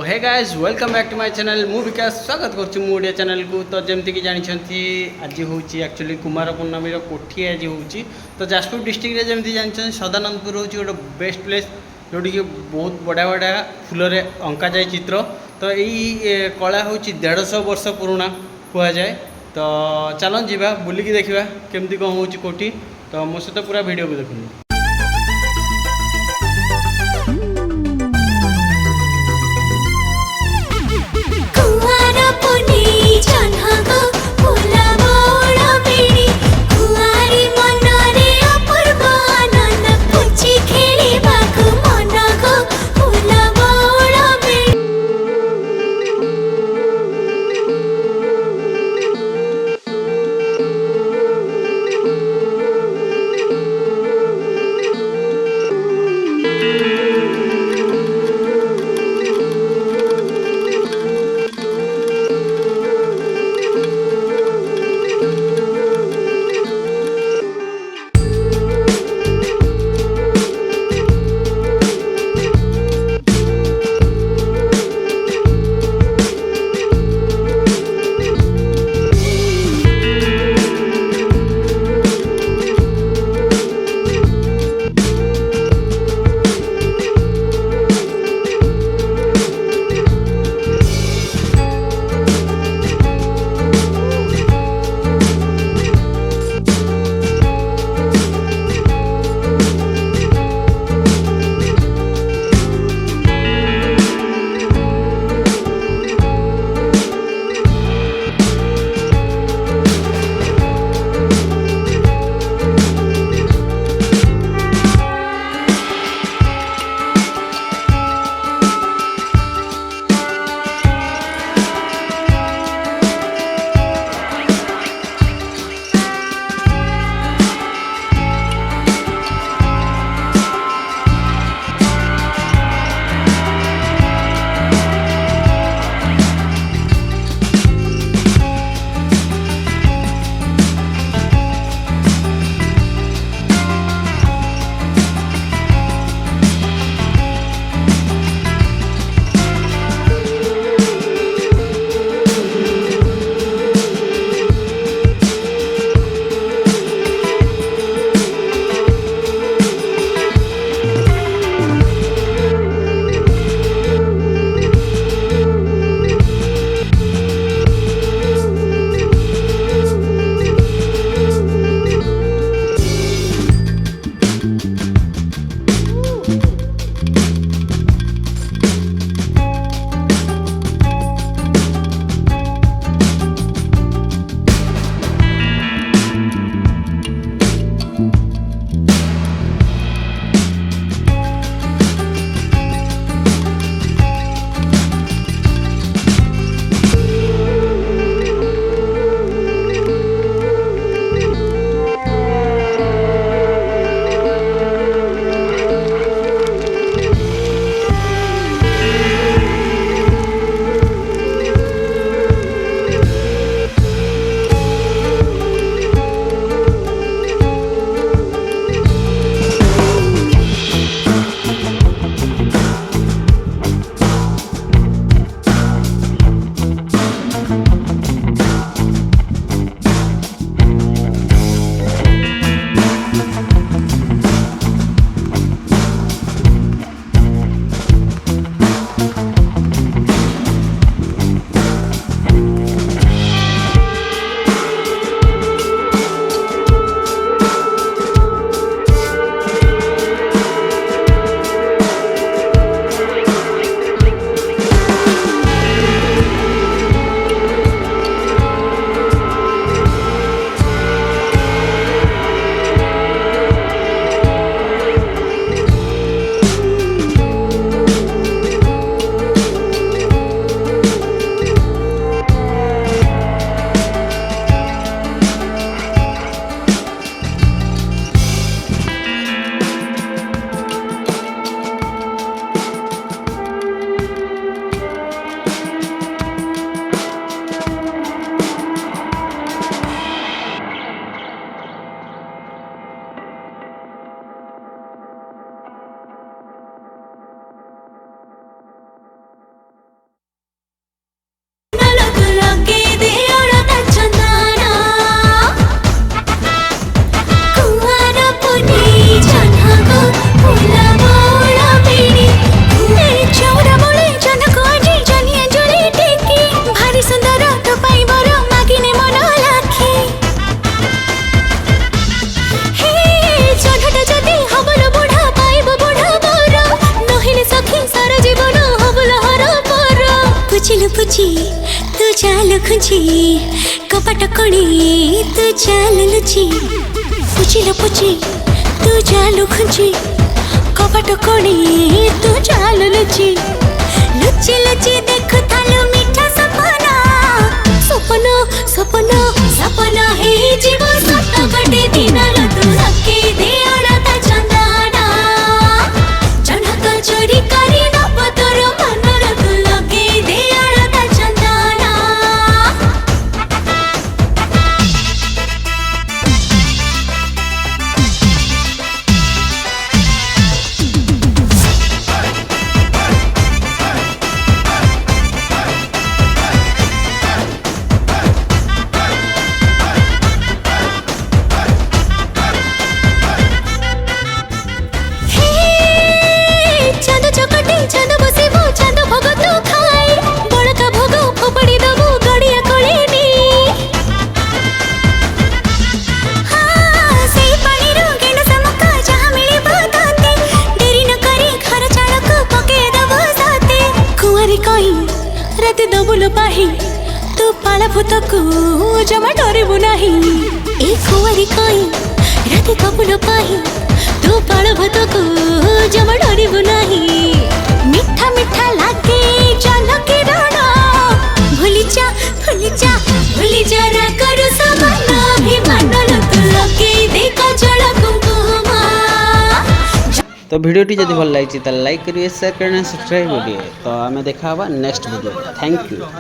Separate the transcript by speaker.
Speaker 1: Hey guys welcome back to my channel मु विकास स्वागत करछि मु ओडिया चैनल को। तो जमती कि जानिछंती आज होची एक्चुअली कुमार पूर्णमी रो कोठी आज होची। तो जाजपुर डिस्ट्रिक्ट रे जमती जानिछन सदानंदपुर होची गोटे बेस्ट प्लेस जोटी कि बहुत बड़ा बड़ा फूल रे अंका जाय चित्र। तो यही कला होची 150 वर्ष पुराना कुआ जाए। तो चलन जीवा बुलिकी देखिबा केमती कोन होची कोठी। तो मो सहित पूरा वीडियो को देखुनी।
Speaker 2: लुपुची तू चाल खुंची कपाट कोणी तू चाल लुची पुची लुपुची तू चाल खुंची कपाट कोणी तू चाल लुची लुची लुची देखु थालु मीठा सपना सपना सपना सपना हे जीव सत गटे दिन तू रखे दे अड़ता चंदाना चढ़क चोरी करी नब तोर मन तू लगे दे अड़ता चंदाना चांद चकटी चांद बसिबो चांद भोग तू खाई बड़का भोग फोपड़ी दबो गड़िया कोलेनी से पानी रो गेण समका जहाँ मिले बताते देरी न करी घर चालक पके दबो साथे कुंवारी कोई रात दबुल पाही तू पाला भूत को जमा डरिबु नाही ए कुंवारी कोई रात दबुल पाही तू पाला भूत को जमा डरिबु नाही मिठा मिठा लागे जल किरण भूली जा रा करू समान अभिमान तू लगे देख जल कुंकुमा।
Speaker 1: तो भिडियोटी जदि भल लगी तो लाइक करिए शेयर करना सब्सक्राइब करिए तो आम देखा नेक्स्ट वीडियो थैंक यू।